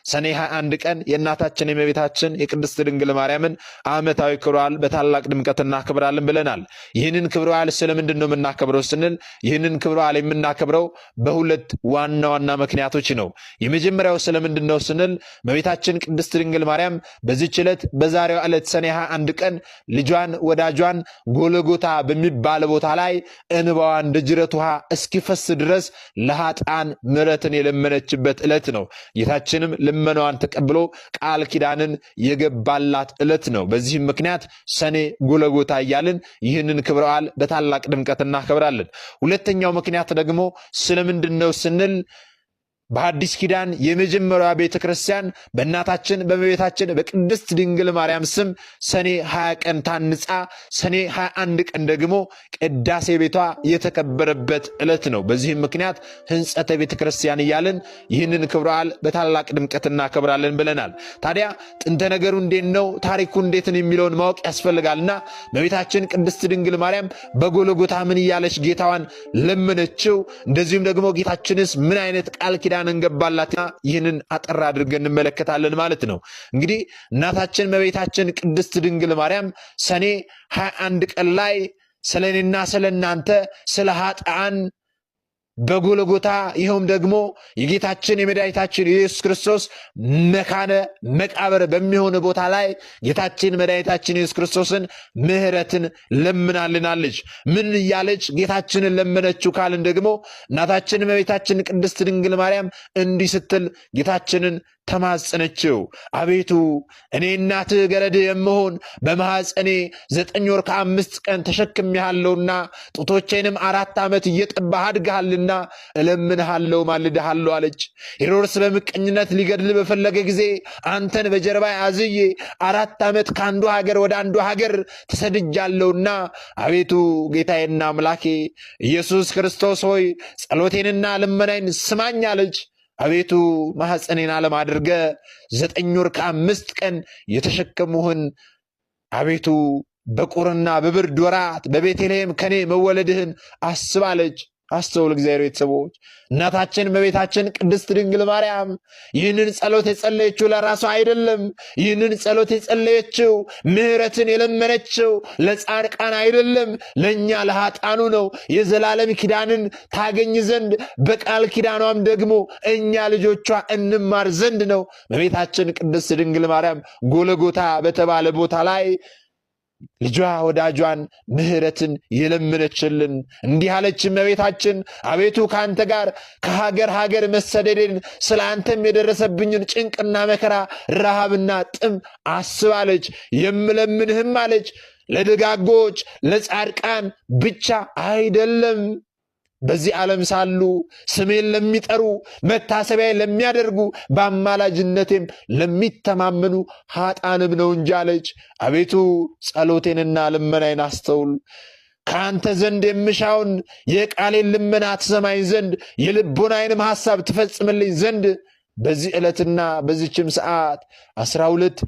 ሰኔ 21 ቀን የእናታችን የእመቤታችን የቅድስት ድንግል ማርያምን ዓመታዊ ክብረ በዓል በታላቅ ድምቀት እናከብራለን ብለናል። ይህንን ክብረ በዓል ስለምንድን ነው የምናከብረው ስንል ይህንን ክብረ በዓል የምናከብረው በሁለት ዋና ዋና ምክንያቶች ነው። የመጀመሪያው ስለምንድን ነው ስንል እመቤታችን ቅድስት ድንግል ማርያም በዚህች ዕለት በዛሬው ዕለት ሰኔ 21 ቀን ልጇን ወዳጇን ጎልጎታ በሚባል ቦታ ላይ እንባዋ እንደ ጅረት ውሃ እስኪፈስ ድረስ ለኃጥአን ምሕረትን የለመነችበት ዕለት ነው። ጌታችንም ልመናዋን ተቀብሎ ቃል ኪዳንን የገባላት ዕለት ነው። በዚህም ምክንያት ሰኔ ጎልጎታ እያልን ይህንን ክብረ በዓል በታላቅ ድምቀት እናከብራለን። ሁለተኛው ምክንያት ደግሞ ስለምንድን ነው ስንል በአዲስ ኪዳን የመጀመሪያዋ ቤተ ክርስቲያን በእናታችን በእመቤታችን በቅድስት ድንግል ማርያም ስም ሰኔ 20 ቀን ታንጻ ሰኔ 21 ቀን ደግሞ ቅዳሴ ቤቷ የተከበረበት ዕለት ነው። በዚህም ምክንያት ሕንጸተ ቤተ ክርስቲያን እያልን ይህንን ክብረ በዓል በታላቅ ድምቀት እናከብራለን ብለናል። ታዲያ ጥንተ ነገሩ እንዴት ነው፣ ታሪኩ እንዴት ነው የሚለውን ማወቅ ያስፈልጋልና እመቤታችን ቅድስት ድንግል ማርያም በጎልጎታ ምን እያለች ጌታዋን ለመነችው፣ እንደዚሁም ደግሞ ጌታችንስ ምን አይነት ቃል ኪዳን እንገባላትና ይህንን አጠር አድርገን እንመለከታለን ማለት ነው። እንግዲህ እናታችን እመቤታችን ቅድስት ድንግል ማርያም ሰኔ 21 ቀን ላይ ስለኔና ስለናንተ ስለ ኃጥአን በጎልጎታ ይኸውም ደግሞ የጌታችን የመድኃኒታችን የኢየሱስ ክርስቶስ መካነ መቃብር በሚሆን ቦታ ላይ ጌታችን መድኃኒታችን ኢየሱስ ክርስቶስን ምሕረትን ለምናልናለች። ምን እያለች ጌታችንን ለመነችው ካልን ደግሞ እናታችን እመቤታችን ቅድስት ድንግል ማርያም እንዲህ ስትል ጌታችንን ተማጸነችው። አቤቱ እኔ እናትህ ገረድህ የምሆን በማኅፀኔ 9 ወር ከ5 ቀን ተሸክሜሃለሁና ጡቶቼንም 4 ዓመት እየጠባህ አድገሃልና እለምንሃለሁ ማልድሃለሁ አለች። ሄሮድስ በምቀኝነት ሊገድል በፈለገ ጊዜ አንተን በጀርባ አዝዬ 4 ዓመት ከአንዱ ሀገር ወደ አንዱ ሀገር ተሰድጃለሁና አቤቱ ጌታዬና አምላኬ ኢየሱስ ክርስቶስ ሆይ ጸሎቴንና ልመናዬን ስማኝ አለች። አቤቱ ማኅፀኔን ዓለም አድርገ 9 ወር ከ5 ቀን የተሸከሙህን አቤቱ በቁርና በብርድ ወራት በቤተልሔም ከኔ መወለድህን አስባለች። አስተውል እግዚአብሔር ቤተሰቦች፣ እናታችን እመቤታችን ቅድስት ድንግል ማርያም ይህንን ጸሎት የጸለየችው ለራሷ አይደለም። ይህንን ጸሎት የጸለየችው ምሕረትን የለመነችው ለጻድቃን አይደለም፣ ለእኛ ለኃጥአኑ ነው። የዘላለም ኪዳንን ታገኝ ዘንድ በቃል ኪዳኗም ደግሞ እኛ ልጆቿ እንማር ዘንድ ነው። እመቤታችን ቅድስት ድንግል ማርያም ጎልጎታ በተባለ ቦታ ላይ ልጇ ወዳጇን ምሕረትን የለመነችልን እንዲህ አለች። እመቤታችን አቤቱ ከአንተ ጋር ከሀገር ሀገር መሰደዴን ስለ አንተም የደረሰብኝን ጭንቅና መከራ ረሃብና ጥም አስባለች። የምለምንህም አለች ለደጋጎች ለጻድቃን ብቻ አይደለም፣ በዚህ ዓለም ሳሉ ስሜን ለሚጠሩ መታሰቢያ ለሚያደርጉ በአማላጅነቴም ለሚተማመኑ ኃጥአንም ነው እንጂ አለች። አቤቱ ጸሎቴንና ልመናዬን አስተውል። ከአንተ ዘንድ የምሻውን የቃሌን ልመና ትሰማኝ ዘንድ የልቦናዬንም ሐሳብ ትፈጽምልኝ ዘንድ በዚህ ዕለትና በዚህችም ሰዓት 12